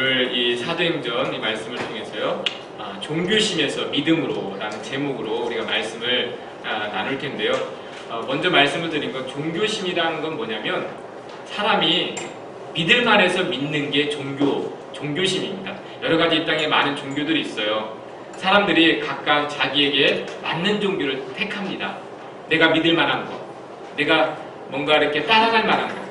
오늘 이 사도행전 이 말씀을 통해서요, 종교심에서 믿음으로 라는 제목으로 우리가 말씀을 나눌 텐데요. 먼저 말씀을 드린 건 종교심이라는 건 뭐냐면 사람이 믿을 만해서 믿는 게 종교심입니다. 여러 가지 이 땅에 많은 종교들이 있어요. 사람들이 각각 자기에게 맞는 종교를 택합니다. 내가 믿을 만한 거, 내가 뭔가 이렇게 따라갈 만한 거,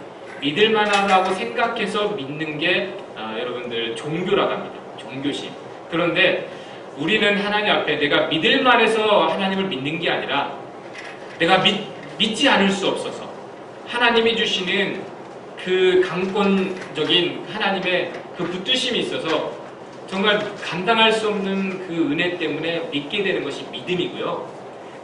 믿을 만하다고 생각해서 믿는 게 여러분들 종교라고 합니다. 종교심. 그런데 우리는 하나님 앞에 내가 믿을 만해서 하나님을 믿는 게 아니라 내가 믿지 않을 수 없어서 하나님이 주시는 그 강권적인 하나님의 그 붙드심이 있어서 정말 감당할 수 없는 그 은혜 때문에 믿게 되는 것이 믿음이고요.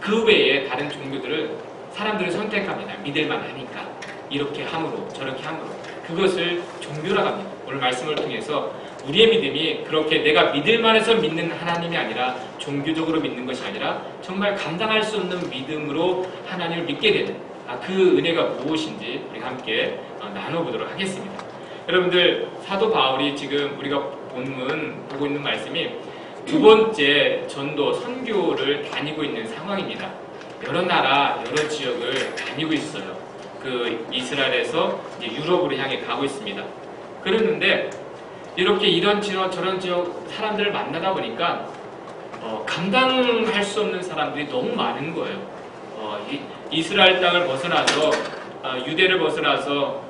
그 외에 다른 종교들을 사람들은 선택합니다. 믿을만 하니까. 이렇게 함으로 저렇게 함으로. 그것을 종교라고 합니다. 오늘 말씀을 통해서 우리의 믿음이 그렇게 내가 믿을만해서 믿는 하나님이 아니라 종교적으로 믿는 것이 아니라 정말 감당할 수 없는 믿음으로 하나님을 믿게 되는 그 은혜가 무엇인지 우리가 함께 나눠보도록 하겠습니다. 여러분들, 사도 바울이 지금 우리가 본문 보고 있는 말씀이 두 번째 전도 선교를 다니고 있는 상황입니다. 여러 나라 여러 지역을 다니고 있어요. 그 이스라엘에서 이제 유럽으로 향해 가고 있습니다. 그랬는데 이렇게 이런 지역 저런 지역 사람들을 만나다 보니까 감당할 수 없는 사람들이 너무 많은 거예요. 이스라엘 땅을 벗어나서 유대를 벗어나서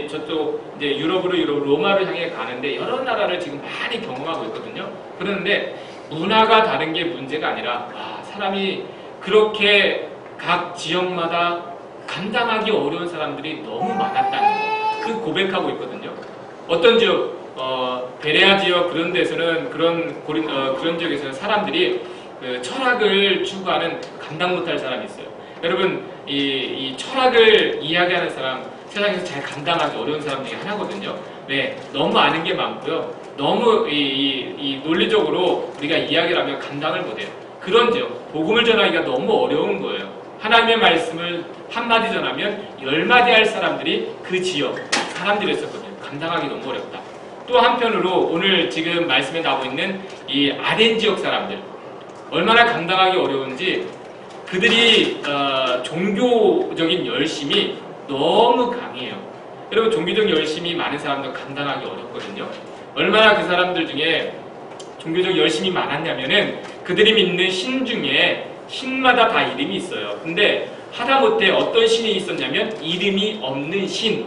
저쪽 이제 유럽 로마를 향해 가는데 여러 나라를 지금 많이 경험하고 있거든요. 그런데 문화가 다른 게 문제가 아니라 사람이 그렇게 각 지역마다 감당하기 어려운 사람들이 너무 많았다는 거. 그 고백하고 있거든요. 어떤 지역, 베레아 지역 그런 데서는 그런 지역에서는 사람들이 그 철학을 추구하는 감당 못할 사람이 있어요. 여러분, 이 철학을 이야기하는 사람 세상에서 잘 감당하기 어려운 사람 중에 하나거든요. 왜? 너무 아는 게 많고요. 너무 이 논리적으로 우리가 이야기를 하면 감당을 못해요. 그런 지역, 복음을 전하기가 너무 어려운 거예요. 하나님의 말씀을 한마디 전하면 10마디 할 사람들이 그 지역 사람들이었었거든요. 감당하기 너무 어렵다. 또 한편으로 오늘 지금 말씀에 나오고 있는 이 아덴 지역 사람들 얼마나 감당하기 어려운지 그들이 종교적인 열심이 너무 강해요. 여러분, 종교적 열심이 많은 사람도 감당하기 어렵거든요. 얼마나 그 사람들 중에 종교적 열심이 많았냐면은 그들이 믿는 신 중에 신마다 다 이름이 있어요. 근데 하다못해 어떤 신이 있었냐면 이름이 없는 신.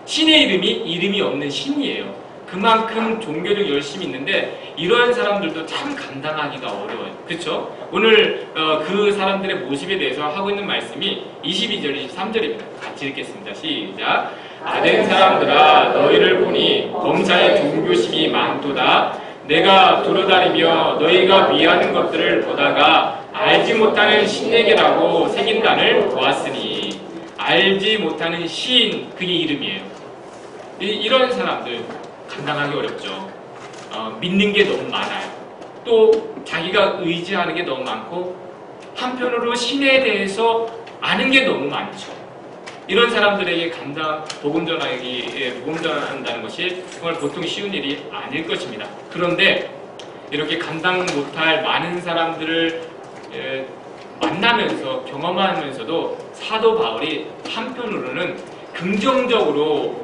신의 이름이 없는 신이에요. 그만큼 종교적 열심이 있는데 이러한 사람들도 참 감당하기가 어려워요. 그렇죠? 오늘 그 사람들의 모습에 대해서 하고 있는 말씀이 22절, 23절입니다. 같이 읽겠습니다. 시작. 아덴 사람들아, 너희를 보니 범사에 종교심이 많도다. 내가 돌아다니며 너희가 미하는 것들을 보다가 알지 못하는 신에게라고 새긴단을 보았으니. 알지 못하는 신, 그게 이름이에요. 이런 사람들 감당하기 어렵죠. 믿는 게 너무 많아요. 또 자기가 의지하는 게 너무 많고 한편으로 신에 대해서 아는 게 너무 많죠. 이런 사람들에게 복음 전한다는 것이 정말 보통 쉬운 일이 아닐 것입니다. 그런데 이렇게 감당 못할 많은 사람들을 만나면서 경험하면서도 사도 바울이 한편으로는 긍정적으로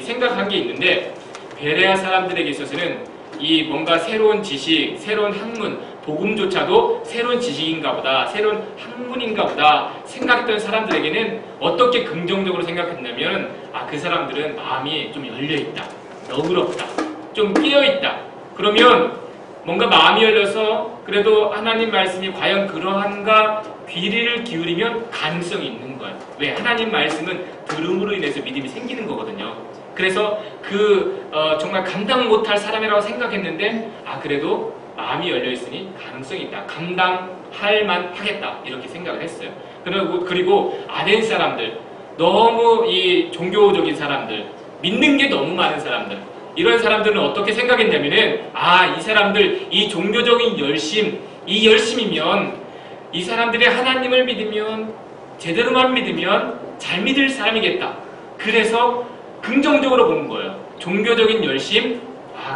생각한 게 있는데 베레아 사람들에게 있어서는 이 뭔가 새로운 지식, 새로운 학문, 복음조차도 새로운 지식인가 보다, 새로운 학문인가 보다 생각했던 사람들에게는 어떻게 긍정적으로 생각했냐면 그 사람들은 마음이 좀 열려있다, 너그럽다, 좀 끼어있다. 그러면 뭔가 마음이 열려서 그래도 하나님 말씀이 과연 그러한가 귀를 기울이면 가능성이 있는 거예요. 왜? 하나님 말씀은 들음으로 인해서 믿음이 생기는 거거든요. 그래서 정말 감당 못할 사람이라고 생각했는데 그래도 마음이 열려있으니 가능성이 있다. 감당할 만하겠다. 이렇게 생각을 했어요. 그리고 아덴 사람들, 너무 이 종교적인 사람들, 믿는 게 너무 많은 사람들, 이런 사람들은 어떻게 생각했냐면은 이 사람들, 이 종교적인 열심, 이 열심이면 이 사람들이 하나님을 믿으면 제대로만 믿으면 잘 믿을 사람이겠다. 그래서 긍정적으로 보는 거예요. 종교적인 열심,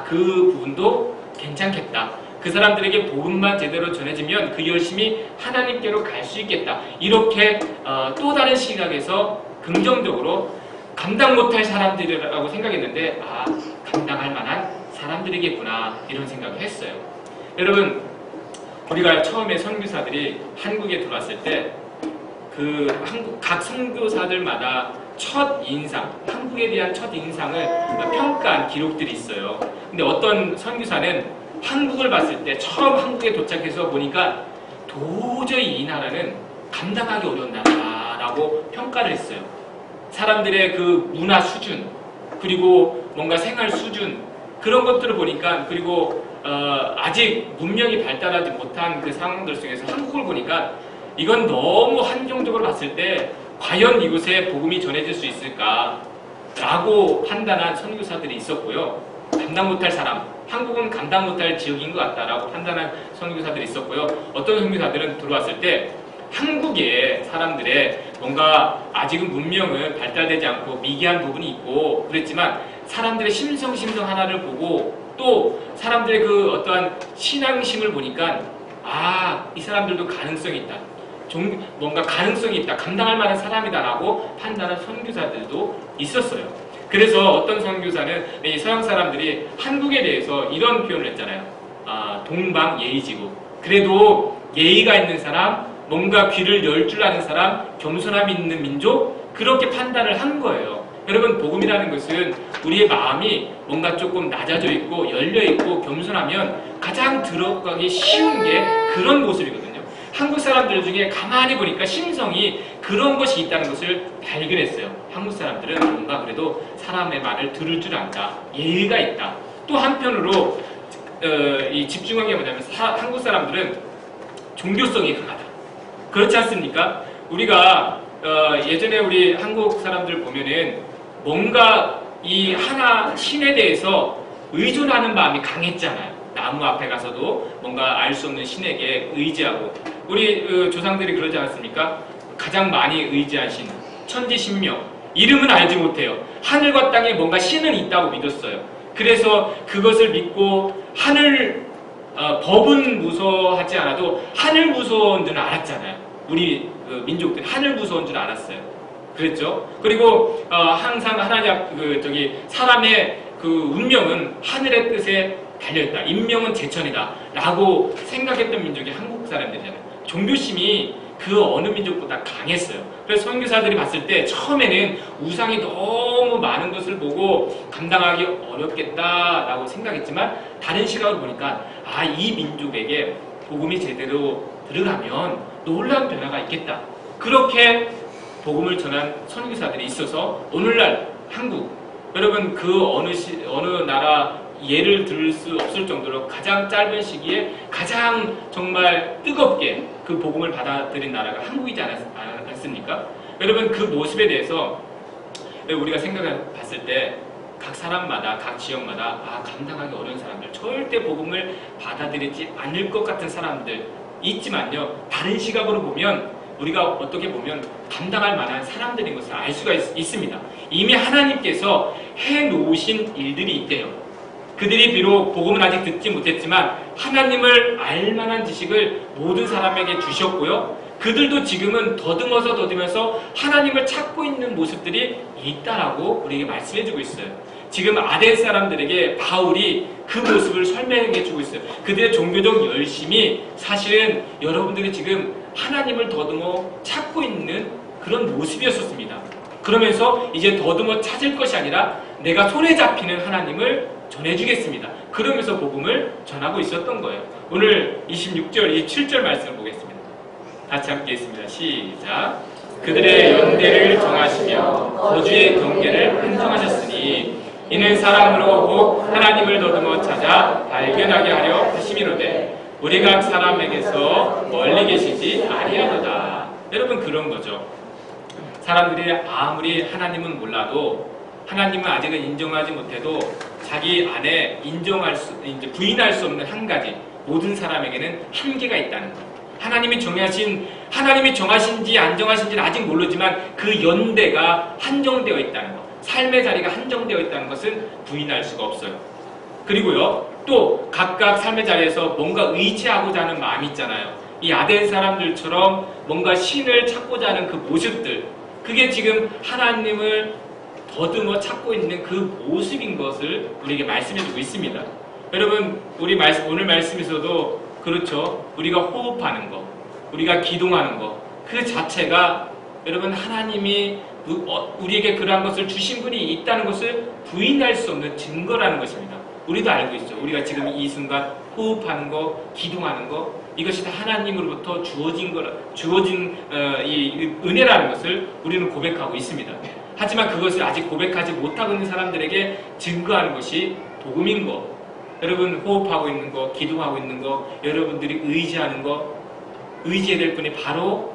그 부분도 괜찮겠다. 그 사람들에게 복음만 제대로 전해지면 그 열심히 하나님께로 갈 수 있겠다. 이렇게 또 다른 시각에서 긍정적으로 감당 못할 사람들이라고 생각했는데 감당할 만한 사람들이겠구나 이런 생각을 했어요. 여러분, 우리가 처음에 선교사들이 한국에 들어왔을 때 그 한국 각 선교사들마다 첫 인상, 한국에 대한 첫 인상을 평가한 기록들이 있어요. 근데 어떤 선교사는 한국을 봤을 때 처음 한국에 도착해서 보니까 도저히 이 나라는 감당하기 어려운 나라라고 평가를 했어요. 사람들의 그 문화 수준, 그리고 뭔가 생활 수준, 그런 것들을 보니까, 그리고 아직 문명이 발달하지 못한 그 상황들 속에서 한국을 보니까 이건 너무 한정적으로 봤을 때 과연 이곳에 복음이 전해질 수 있을까 라고 판단한 선교사들이 있었고요. 감당 못할 사람, 한국은 감당 못할 지역인 것 같다라고 판단한 선교사들이 있었고요. 어떤 선교사들은 들어왔을 때 한국의 사람들의 뭔가 아직은 문명은 발달되지 않고 미개한 부분이 있고 그랬지만 사람들의 심성 하나를 보고 또 사람들의 그 어떠한 신앙심을 보니까 이 사람들도 가능성이 있다. 뭔가 가능성이 있다. 감당할 만한 사람이다라고 판단한 선교사들도 있었어요. 그래서 어떤 선교사는 이 서양 사람들이 한국에 대해서 이런 표현을 했잖아요. 동방 예의지국. 그래도 예의가 있는 사람, 뭔가 귀를 열 줄 아는 사람, 겸손함이 있는 민족, 그렇게 판단을 한 거예요. 여러분, 복음이라는 것은 우리의 마음이 뭔가 조금 낮아져 있고 열려 있고 겸손하면 가장 들어가기 쉬운 게 그런 모습이거든요. 한국 사람들 중에 가만히 보니까 심성이 그런 것이 있다는 것을 발견했어요. 한국 사람들은 뭔가 그래도 사람의 말을 들을 줄 안다. 예의가 있다. 또 한편으로 이 집중한 게 뭐냐면 한국 사람들은 종교성이 강하다. 그렇지 않습니까? 우리가 예전에 우리 한국 사람들 보면은 뭔가 이 하나 신에 대해서 의존하는 마음이 강했잖아요. 나무 앞에 가서도 뭔가 알 수 없는 신에게 의지하고 우리 조상들이 그러지 않았습니까? 가장 많이 의지하신 천지신명, 이름은 알지 못해요. 하늘과 땅에 뭔가 신은 있다고 믿었어요. 그래서 그것을 믿고 하늘 법은 무서워하지 않아도 하늘 무서운 줄은 알았잖아요. 우리 민족들 하늘 무서운 줄 알았어요. 그랬죠? 그리고 항상 하나님 사람의 그 운명은 하늘의 뜻에 달려있다. 인명은 제천이다. 라고 생각했던 민족이 한국 사람들이잖아요. 종교심이 그 어느 민족보다 강했어요. 그래서 선교사들이 봤을 때 처음에는 우상이 너무 많은 것을 보고 감당하기 어렵겠다라고 생각했지만 다른 시각을 보니까 이 민족에게 복음이 제대로 들어가면 놀라운 변화가 있겠다. 그렇게 복음을 전한 선교사들이 있어서 오늘날 한국, 여러분 그 어느 나라 예를 들 수 없을 정도로 가장 짧은 시기에 가장 정말 뜨겁게 그 복음을 받아들인 나라가 한국이지 않습니까? 여러분 그 모습에 대해서 우리가 생각해 봤을 때 각 사람마다 각 지역마다 감당하기 어려운 사람들, 절대 복음을 받아들이지 않을 것 같은 사람들 있지만요, 다른 시각으로 보면 우리가 어떻게 보면 감당할 만한 사람들인 것을 알 수가 있습니다. 이미 하나님께서 해놓으신 일들이 있대요. 그들이 비록 복음은 아직 듣지 못했지만 하나님을 알만한 지식을 모든 사람에게 주셨고요. 그들도 지금은 더듬어서 하나님을 찾고 있는 모습들이 있다라고 우리에게 말씀해주고 있어요. 지금 아덴 사람들에게 바울이 그 모습을 설명해주고 있어요. 그들의 종교적 열심이 사실은 여러분들이 지금 하나님을 더듬어 찾고 있는 그런 모습이었습니다. 그러면서 이제 더듬어 찾을 것이 아니라 내가 손에 잡히는 하나님을 전해주겠습니다. 그러면서 복음을 전하고 있었던 거예요. 오늘 26절, 27절 말씀을 보겠습니다. 같이 함께 했습니다. 시작. 그들의 연대를 정하시며 거주의 경계를 한정하셨으니 이는 사람으로 곧 하나님을 더듬어 찾아 발견하게 하려 하심이로되 우리 각 사람에게서 멀리 계시지 아니하도다. 여러분 그런 거죠. 사람들이 아무리 하나님은 몰라도 하나님은 아직은 인정하지 못해도 자기 안에 부인할 수 없는 한 가지, 모든 사람에게는 한계가 있다는 것. 하나님이 정하신지 안 정하신지는 아직 모르지만 그 연대가 한정되어 있다는 것, 삶의 자리가 한정되어 있다는 것은 부인할 수가 없어요. 그리고요, 또 각각 삶의 자리에서 뭔가 의지하고자 하는 마음이 있잖아요. 이 아덴 사람들처럼 뭔가 신을 찾고자 하는 그 모습들, 그게 지금 하나님을 더듬어 찾고 있는 그 모습인 것을 우리에게 말씀해주고 있습니다. 여러분, 우리 오늘 말씀에서도 그렇죠. 우리가 호흡하는 거, 우리가 기도하는 거, 그 자체가 여러분 하나님이 우리에게 그러한 것을 주신 분이 있다는 것을 부인할 수 없는 증거라는 것입니다. 우리도 알고 있죠. 우리가 지금 이 순간 호흡하는 거, 기도하는 거, 이것이 다 하나님으로부터 주어진 이 은혜라는 것을 우리는 고백하고 있습니다. 하지만 그것을 아직 고백하지 못하고 있는 사람들에게 증거하는 것이 복음인 거. 여러분 호흡하고 있는 거, 기도하고 있는 거, 여러분들이 의지하는 거, 의지해야 될 분이 바로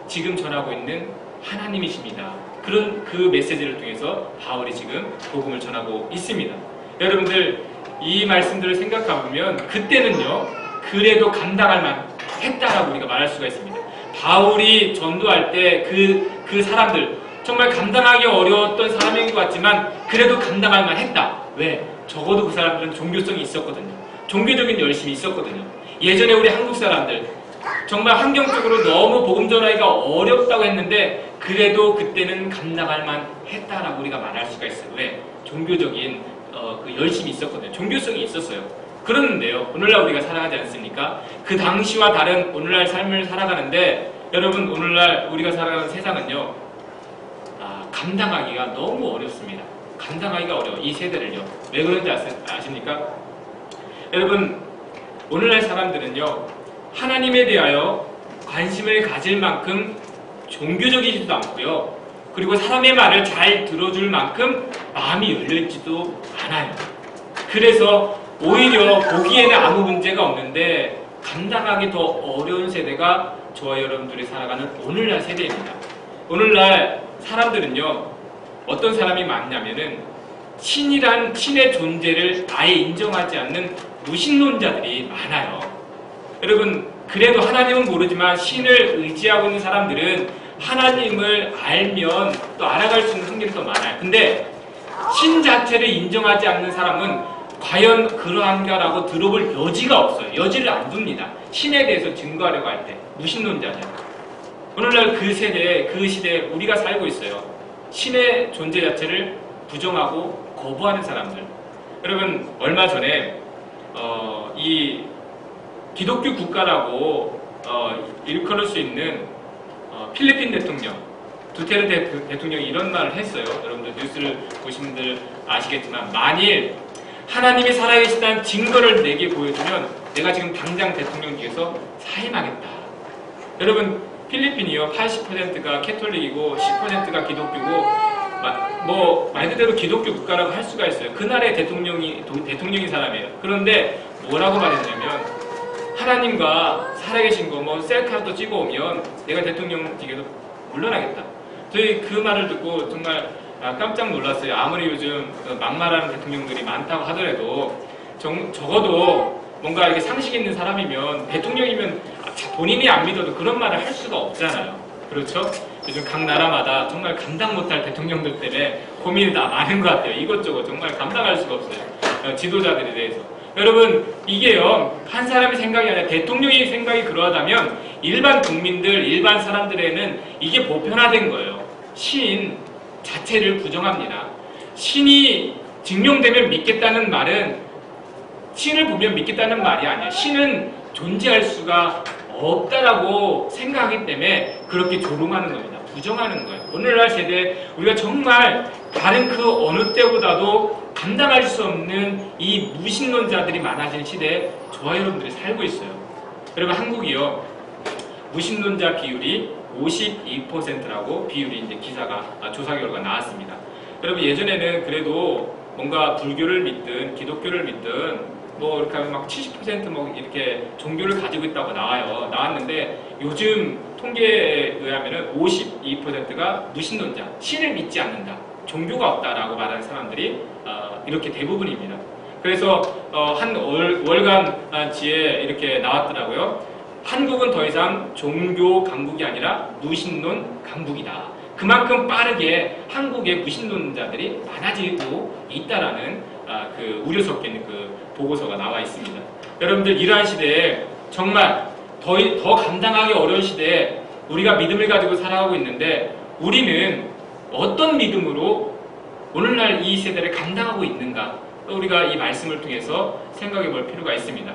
지금 전하고 있는 하나님이십니다. 그런 그 메시지를 통해서 바울이 지금 복음을 전하고 있습니다. 여러분들 이 말씀들을 생각해보면 그때는요, 그래도 감당할 만 했다라고 우리가 말할 수가 있습니다. 바울이 전도할 때 그 사람들 정말 감당하기 어려웠던 사람인 것 같지만 그래도 감당할 만 했다. 왜? 적어도 그 사람들은 종교성이 있었거든요. 종교적인 열심이 있었거든요. 예전에 우리 한국 사람들 정말 환경적으로 너무 복음 전하기가 어렵다고 했는데 그래도 그때는 감당할 만 했다라고 우리가 말할 수가 있어요. 왜? 종교적인 그 열심이 있었거든요. 종교성이 있었어요. 그러는데요, 오늘날 우리가 살아가지 않습니까? 그 당시와 다른 오늘날 삶을 살아가는데 여러분 오늘날 우리가 살아가는 세상은요, 감당하기가 너무 어렵습니다. 감당하기가 어려워. 이 세대를요. 왜 그런지 아십니까? 여러분 오늘날 사람들은요, 하나님에 대하여 관심을 가질 만큼 종교적이지도 않고요, 그리고 사람의 말을 잘 들어줄 만큼 마음이 열려있지도 않아요. 그래서 오히려 보기에는 아무 문제가 없는데 감당하기 더 어려운 세대가 저와 여러분들이 살아가는 오늘날 세대입니다. 오늘날 사람들은요, 어떤 사람이 많냐면은 신의 존재를 아예 인정하지 않는 무신론자들이 많아요. 여러분 그래도 하나님은 모르지만 신을 의지하고 있는 사람들은 하나님을 알면 또 알아갈 수 있는 확률이 더 많아요. 근데 신 자체를 인정하지 않는 사람은 과연 그러한가라고 들어볼 여지가 없어요. 여지를 안 둡니다. 신에 대해서 증거하려고 할 때. 무신론자죠. 오늘날 그 세대에, 그 시대에 우리가 살고 있어요. 신의 존재 자체를 부정하고 거부하는 사람들. 여러분 얼마 전에 이 기독교 국가라고 일컬을 수 있는 필리핀 대통령 두테르테 대통령이 이런 말을 했어요. 여러분들 뉴스를 보신 분들 아시겠지만, 만일 하나님이 살아계시다는 증거를 내게 보여주면 내가 지금 당장 대통령직에서 사임하겠다. 여러분 필리핀이요, 80%가 캐톨릭이고 10%가 기독교고, 말 그대로 기독교 국가라고 할 수가 있어요. 그 나라의 대통령인 사람이에요. 그런데 뭐라고 말했냐면, 하나님과 살아계신 거 셀카도 찍어오면 내가 대통령직에서 물러나겠다. 저희 그 말을 듣고 정말 깜짝 놀랐어요. 아무리 요즘 막말하는 대통령들이 많다고 하더라도 적어도 뭔가 이렇게 상식 있는 사람이면, 대통령이면 본인이 안 믿어도 그런 말을 할 수가 없잖아요. 그렇죠? 요즘 각 나라마다 정말 감당 못할 대통령들 때문에 고민이 다 많은 것 같아요. 이것저것 정말 감당할 수가 없어요. 지도자들에 대해서. 여러분 이게요, 한 사람의 생각이 아니라 대통령의 생각이 그러하다면 일반 국민들, 일반 사람들에는 이게 보편화된 거예요. 신 자체를 부정합니다. 신이 증명되면 믿겠다는 말은, 신을 보면 믿겠다는 말이 아니에요. 신은 존재할 수가 없다라고 생각하기 때문에 그렇게 조롱하는 겁니다. 부정하는 거예요. 오늘날 세대에 우리가 정말 다른 그 어느 때보다도 감당할 수 없는 이 무신론자들이 많아진 시대에 저와 여러분들이 살고 있어요. 여러분 한국이요, 무신론자 비율이 52%라고 비율이 이제 조사 결과가 나왔습니다. 여러분 예전에는 그래도 뭔가 불교를 믿든 기독교를 믿든 이렇게 하면 막 70% 이렇게 종교를 가지고 있다고 나왔는데 요즘 통계에 의하면은 52%가 무신론자, 신을 믿지 않는다, 종교가 없다라고 말하는 사람들이 이렇게 대부분입니다. 그래서 한 월간지에 이렇게 나왔더라고요. 한국은 더 이상 종교 강국이 아니라 무신론 강국이다. 그만큼 빠르게 한국의 무신론자들이 많아지고 있다라는 그 우려 섞인 그 보고서가 나와 있습니다. 여러분들 이러한 시대에 정말 더 감당하기 어려운 시대에 우리가 믿음을 가지고 살아가고 있는데 우리는 어떤 믿음으로 오늘날 이 세대를 감당하고 있는가? 우리가 이 말씀을 통해서 생각해 볼 필요가 있습니다.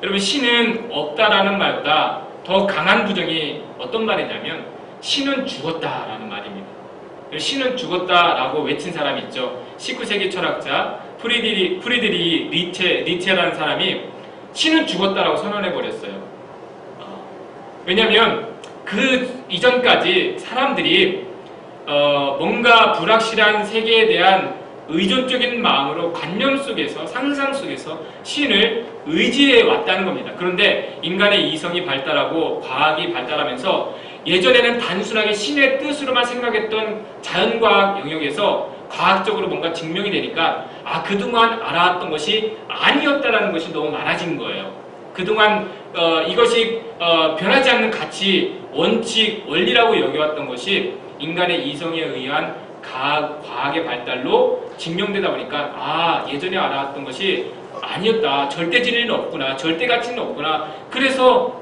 여러분 신은 없다라는 말보다 더 강한 부정이 어떤 말이냐면 신은 죽었다라는 말입니다. 신은 죽었다라고 외친 사람이 있죠. 19세기 철학자 프리드리 니체라는 사람이 신은 죽었다라고 선언해 버렸어요. 왜냐하면 그 이전까지 사람들이 뭔가 불확실한 세계에 대한 의존적인 마음으로 관념 속에서 상상 속에서 신을 의지해 왔다는 겁니다. 그런데 인간의 이성이 발달하고 과학이 발달하면서 예전에는 단순하게 신의 뜻으로만 생각했던 자연과학 영역에서 과학적으로 뭔가 증명이 되니까 그동안 알아왔던 것이 아니었다라는 것이 너무 많아진 거예요. 그동안 이것이 변하지 않는 가치, 원칙, 원리라고 여겨왔던 것이 인간의 이성에 의한 과학의 발달로 증명되다 보니까 예전에 알아왔던 것이 아니었다. 절대 진리는 없구나. 절대 가치는 없구나. 그래서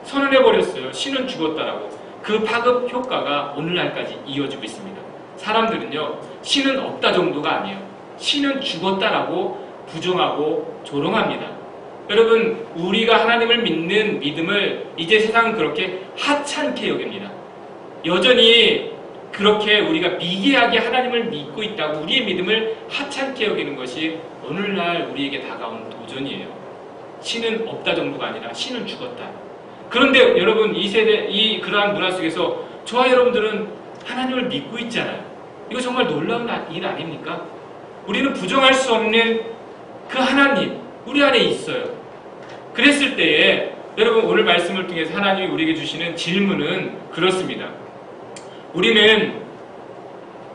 선언해버렸어요. 신은 죽었다라고. 그 파급 효과가 오늘날까지 이어지고 있습니다. 사람들은요. 신은 없다 정도가 아니에요. 신은 죽었다라고 부정하고 조롱합니다. 여러분 우리가 하나님을 믿는 믿음을 이제 세상은 그렇게 하찮게 여깁니다. 여전히 그렇게 우리가 미개하게 하나님을 믿고 있다고 우리의 믿음을 하찮게 여기는 것이 오늘날 우리에게 다가온 도전이에요. 신은 없다 정도가 아니라 신은 죽었다. 그런데 여러분 이 세대, 그러한 문화 속에서 저와 여러분들은 하나님을 믿고 있잖아요. 이거 정말 놀라운 일 아닙니까? 우리는 부정할 수 없는 그 하나님 우리 안에 있어요. 그랬을 때에 여러분 오늘 말씀을 통해서 하나님이 우리에게 주시는 질문은 그렇습니다. 우리는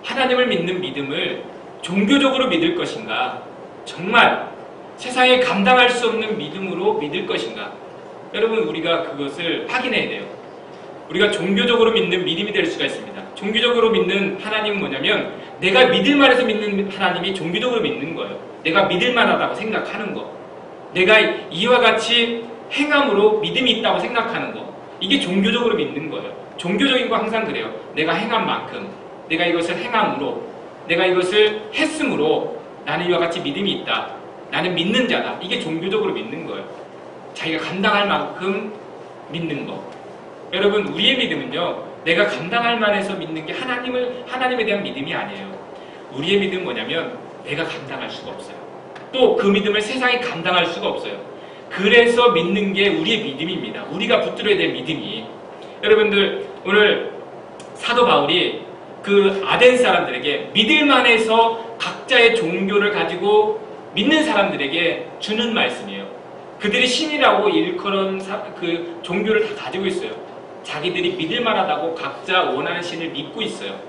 하나님을 믿는 믿음을 종교적으로 믿을 것인가? 정말 세상에 감당할 수 없는 믿음으로 믿을 것인가? 여러분 우리가 그것을 확인해야 돼요. 우리가 종교적으로 믿는 믿음이 될 수가 있습니다. 종교적으로 믿는 하나님은 뭐냐면 내가 믿을 만해서 믿는 하나님이 종교적으로 믿는 거예요. 내가 믿을 만하다고 생각하는 거. 내가 이와 같이 행함으로 믿음이 있다고 생각하는 거. 이게 종교적으로 믿는 거예요. 종교적인 거 항상 그래요. 내가 행한 만큼, 내가 이것을 행함으로, 내가 이것을 했으므로 나는 이와 같이 믿음이 있다. 나는 믿는 자다. 이게 종교적으로 믿는 거예요. 자기가 감당할 만큼 믿는 거. 여러분 우리의 믿음은요. 내가 감당할 만해서 믿는 게 하나님에 대한 믿음이 아니에요. 우리의 믿음은 뭐냐면 내가 감당할 수가 없어요. 또 그 믿음을 세상이 감당할 수가 없어요. 그래서 믿는 게 우리의 믿음입니다. 우리가 붙들어야 될 믿음이. 여러분들 오늘 사도 바울이 그 아덴 사람들에게 믿을 만해서 각자의 종교를 가지고 믿는 사람들에게 주는 말씀이에요. 그들이 신이라고 일컬은 그 종교를 다 가지고 있어요. 자기들이 믿을 만하다고 각자 원하는 신을 믿고 있어요.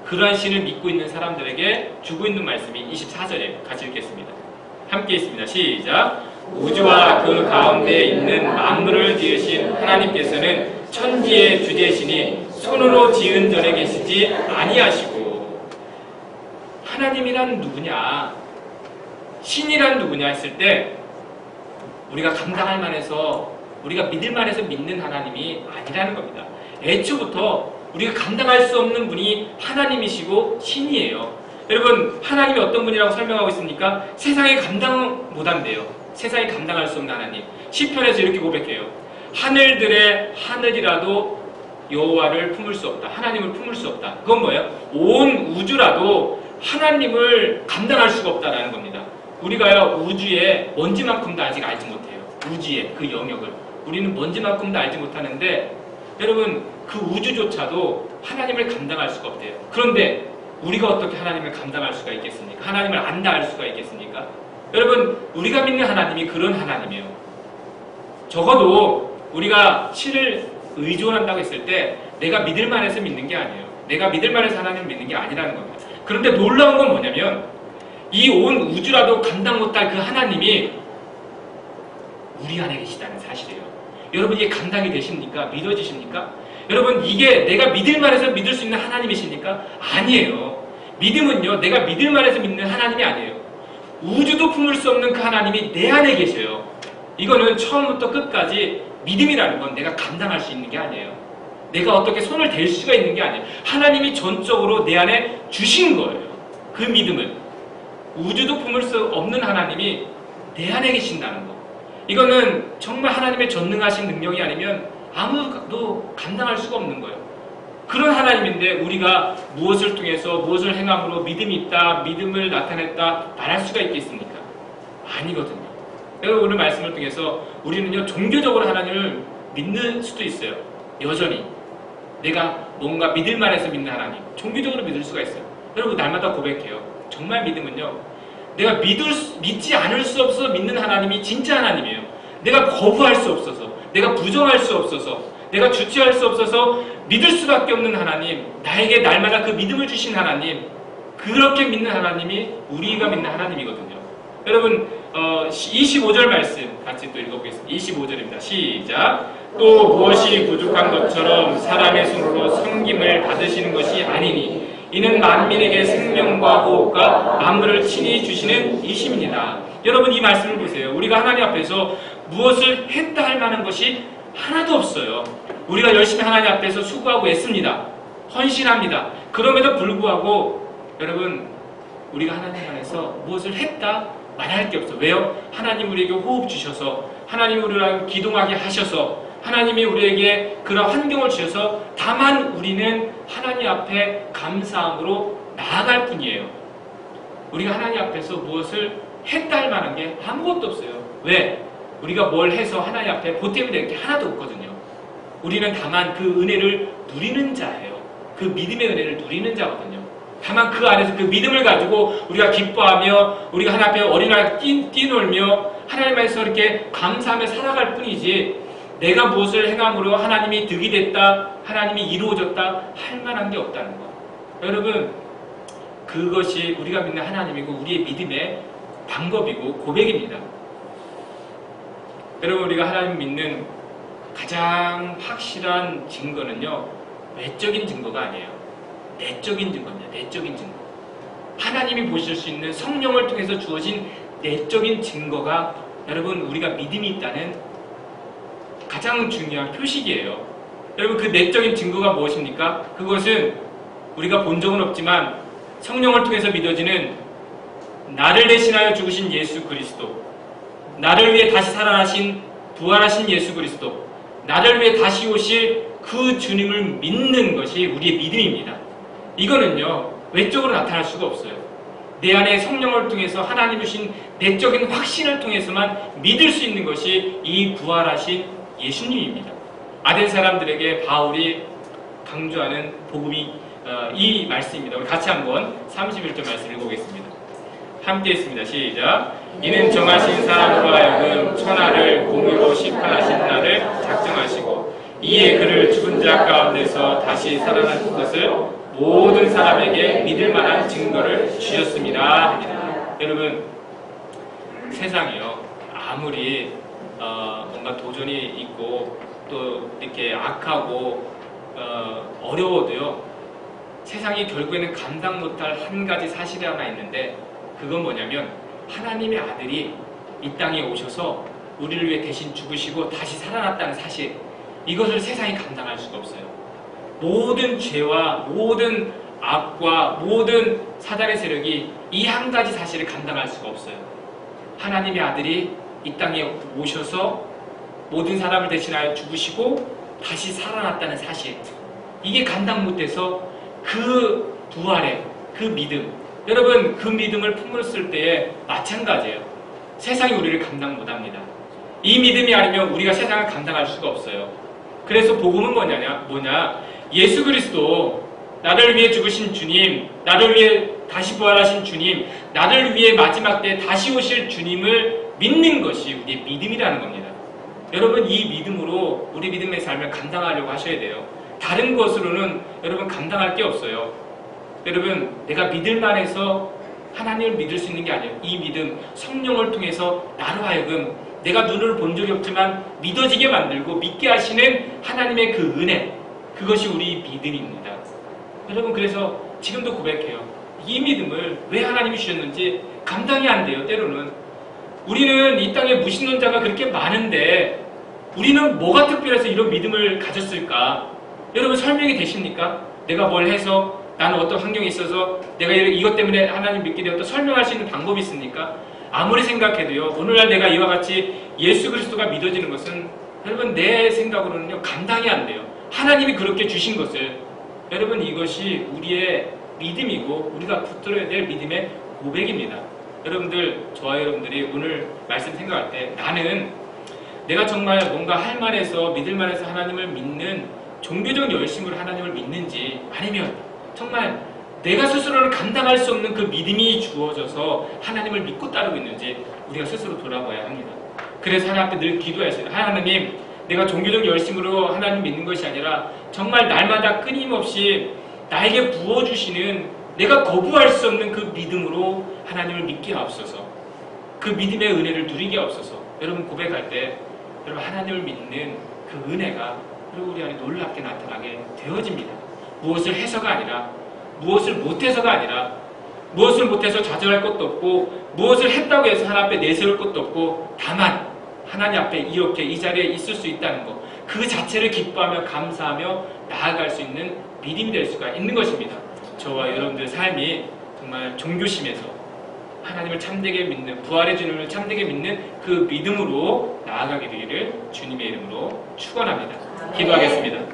그러한 신을 믿고 있는 사람들에게 주고 있는 말씀이 24절에 같이 읽겠습니다. 함께 읽습니다. 시작. 우주와 그 가운데 있는 만물을 지으신 하나님께서는 천지의 주제시니 손으로 지은 전에 계시지 아니하시고. 하나님이란 누구냐? 신이란 누구냐 했을 때 우리가 감당할 만해서 우리가 믿을 만해서 믿는 하나님이 아니라는 겁니다. 애초부터 우리가 감당할 수 없는 분이 하나님이시고 신이에요. 여러분 하나님이 어떤 분이라고 설명하고 있습니까? 세상에 감당 못한대요. 세상에 감당할 수 없는 하나님. 시편에서 이렇게 고백해요. 하늘들의 하늘이라도 여호와를 품을 수 없다. 하나님을 품을 수 없다. 그건 뭐예요? 온 우주라도 하나님을 감당할 수가 없다라는 겁니다. 우리가요 우주의 먼지만큼도 아직 알지 못해요. 우주의 그 영역을 우리는 먼지만큼도 알지 못하는데 여러분 그 우주조차도 하나님을 감당할 수가 없대요. 그런데 우리가 어떻게 하나님을 감당할 수가 있겠습니까? 하나님을 안다 할 수가 있겠습니까? 여러분 우리가 믿는 하나님이 그런 하나님이에요. 적어도 우리가 신을 의존한다고 했을 때 내가 믿을 만해서 믿는 게 아니에요. 내가 믿을 만해서 하나님을 믿는 게 아니라는 겁니다. 그런데 놀라운 건 뭐냐면 이 온 우주라도 감당 못할 그 하나님이 우리 안에 계시다는 사실이에요. 여러분 이게 감당이 되십니까? 믿어지십니까? 여러분 이게 내가 믿을 만해서 믿을 수 있는 하나님이십니까? 아니에요. 믿음은요 내가 믿을 만해서 믿는 하나님이 아니에요. 우주도 품을 수 없는 그 하나님이 내 안에 계셔요. 이거는 처음부터 끝까지 믿음이라는 건 내가 감당할 수 있는 게 아니에요. 내가 어떻게 손을 댈 수가 있는 게 아니에요. 하나님이 전적으로 내 안에 주신 거예요. 그 믿음을. 우주도 품을 수 없는 하나님이 내 안에 계신다는 거. 이거는 정말 하나님의 전능하신 능력이 아니면 아무도 감당할 수가 없는 거예요. 그런 하나님인데 우리가 무엇을 통해서 무엇을 행함으로 믿음이 있다, 믿음을 나타냈다 말할 수가 있겠습니까? 아니거든요. 여러분 오늘 말씀을 통해서 우리는요 종교적으로 하나님을 믿는 수도 있어요. 여전히 내가 뭔가 믿을만 해서 믿는 하나님, 종교적으로 믿을 수가 있어요. 여러분 날마다 고백해요. 정말 믿음은요 내가 믿지 않을 수 없어서 믿는 하나님이 진짜 하나님이에요. 내가 거부할 수 없어서, 내가 부정할 수 없어서, 내가 주체할 수 없어서 믿을 수밖에 없는 하나님, 나에게 날마다 그 믿음을 주신 하나님, 그렇게 믿는 하나님이 우리가 믿는 하나님이거든요. 여러분 25절 말씀 같이 또 읽어보겠습니다. 25절입니다. 시작. 또 무엇이 부족한 것처럼 사람의 손으로 섬김을 받으시는 것이 아니니 이는 만민에게 생명과 호흡과 만물을 친히 주시는 이심입니다. 여러분 이 말씀을 보세요. 우리가 하나님 앞에서 무엇을 했다 할 만한 것이 하나도 없어요. 우리가 열심히 하나님 앞에서 수고하고 애씁니다. 헌신합니다. 그럼에도 불구하고 여러분 우리가 하나님 안에서 무엇을 했다 말할 게 없어요. 왜요? 하나님 우리에게 호흡 주셔서, 하나님 우리랑 기도하게 하셔서, 하나님이 우리에게 그런 환경을 주셔서 다만 우리는 하나님 앞에 감사함으로 나아갈 뿐이에요. 우리가 하나님 앞에서 무엇을 했다 할 만한 게 아무것도 없어요. 왜? 우리가 뭘 해서 하나님 앞에 보탬이 될 게 하나도 없거든요. 우리는 다만 그 은혜를 누리는 자예요. 그 믿음의 은혜를 누리는 자거든요. 다만 그 안에서 그 믿음을 가지고 우리가 기뻐하며 우리가 하나님 앞에 어린아이가 뛰놀며 하나님 안에서 이렇게 감사하며 살아갈 뿐이지 내가 무엇을 행함으로 하나님이 득이 됐다, 하나님이 이루어졌다 할 만한 게 없다는 거. 여러분 그것이 우리가 믿는 하나님이고 우리의 믿음의 방법이고 고백입니다. 여러분 우리가 하나님 믿는 가장 확실한 증거는요 외적인 증거가 아니에요. 내적인 증거입니다. 내적인 증거. 하나님이 보실 수 있는 성령을 통해서 주어진 내적인 증거가 여러분 우리가 믿음이 있다는 가장 중요한 표식이에요. 여러분 그 내적인 증거가 무엇입니까? 그것은 우리가 본 적은 없지만 성령을 통해서 믿어지는 나를 대신하여 죽으신 예수 그리스도, 나를 위해 다시 살아나신 부활하신 예수 그리스도, 나를 위해 다시 오실 그 주님을 믿는 것이 우리의 믿음입니다. 이거는요 외적으로 나타날 수가 없어요. 내 안에 성령을 통해서 하나님이 주신 내적인 확신을 통해서만 믿을 수 있는 것이 이 부활하신 예수님입니다. 아덴 사람들에게 바울이 강조하는 복음이 이 말씀입니다. 우리 같이 한번 31절 말씀 읽어보겠습니다. 함께 했습니다. 시작. 이는 정하신 사람으로 하여금 천하를 공의로 심판하신 날을 작정하시고 이에 그를 죽은 자 가운데서 다시 살아난 것을 모든 사람에게 믿을 만한 증거를 주셨습니다. 합니다. 여러분 세상이요 아무리 뭔가 도전이 있고 또 이렇게 악하고 어려워도요 세상이 결국에는 감당 못할 한 가지 사실이 하나 있는데 그건 뭐냐면 하나님의 아들이 이 땅에 오셔서 우리를 위해 대신 죽으시고 다시 살아났다는 사실, 이것을 세상이 감당할 수가 없어요. 모든 죄와 모든 악과 모든 사단의 세력이 이 한 가지 사실을 감당할 수가 없어요. 하나님의 아들이 이 땅에 오셔서 모든 사람을 대신하여 죽으시고 다시 살아났다는 사실, 이게 감당 못해서 그 부활의 그 믿음, 여러분 그 믿음을 품었을 때에 마찬가지예요. 세상이 우리를 감당 못합니다. 이 믿음이 아니면 우리가 세상을 감당할 수가 없어요. 그래서 복음은 뭐냐? 예수 그리스도, 나를 위해 죽으신 주님, 나를 위해 다시 부활하신 주님, 나를 위해 마지막 때 다시 오실 주님을 믿는 것이 우리의 믿음이라는 겁니다. 여러분 이 믿음으로 우리 믿음의 삶을 감당하려고 하셔야 돼요. 다른 것으로는 여러분 감당할 게 없어요. 여러분 내가 믿을만 해서 하나님을 믿을 수 있는 게 아니에요. 이 믿음 성령을 통해서 나로 하여금 내가 눈을 본 적이 없지만 믿어지게 만들고 믿게 하시는 하나님의 그 은혜, 그것이 우리 믿음입니다. 여러분 그래서 지금도 고백해요. 이 믿음을 왜 하나님이 주셨는지 감당이 안 돼요. 때로는 우리는 이 땅에 무신론자가 그렇게 많은데 우리는 뭐가 특별해서 이런 믿음을 가졌을까? 여러분 설명이 되십니까? 내가 뭘 해서 나는 어떤 환경에 있어서 내가 이것 때문에 하나님 믿게 되었다 설명할 수 있는 방법이 있습니까? 아무리 생각해도요. 오늘날 내가 이와 같이 예수 그리스도가 믿어지는 것은 여러분 내 생각으로는요. 감당이 안 돼요. 하나님이 그렇게 주신 것을 여러분 이것이 우리의 믿음이고 우리가 붙들어야 될 믿음의 고백입니다. 여러분들 저와 여러분들이 오늘 말씀 생각할 때 나는 내가 정말 뭔가 할 만해서 믿을 만해서 하나님을 믿는 종교적 열심으로 하나님을 믿는지 아니면 정말 내가 스스로는 감당할 수 없는 그 믿음이 주어져서 하나님을 믿고 따르고 있는지 우리가 스스로 돌아봐야 합니다. 그래서 하나님 앞에 늘 기도했어요. 하나님 내가 종교적 열심으로 하나님 믿는 것이 아니라 정말 날마다 끊임없이 나에게 부어주시는 내가 거부할 수 없는 그 믿음으로 하나님을 믿게 하옵소서. 그 믿음의 은혜를 누리게 하옵소서. 여러분 고백할 때 여러분 하나님을 믿는 그 은혜가 그리고 우리 안에 놀랍게 나타나게 되어집니다. 무엇을 해서가 아니라 무엇을 못해서가 아니라 무엇을 못해서 좌절할 것도 없고 무엇을 했다고 해서 하나님 앞에 내세울 것도 없고 다만 하나님 앞에 이렇게 이 자리에 있을 수 있다는 것 그 자체를 기뻐하며 감사하며 나아갈 수 있는 믿음이 될 수가 있는 것입니다. 저와 여러분들의 삶이 정말 종교심에서 하나님을 참되게 믿는 부활의 주님을 참되게 믿는 그 믿음으로 나아가게 되기를 주님의 이름으로 축원합니다. 기도하겠습니다.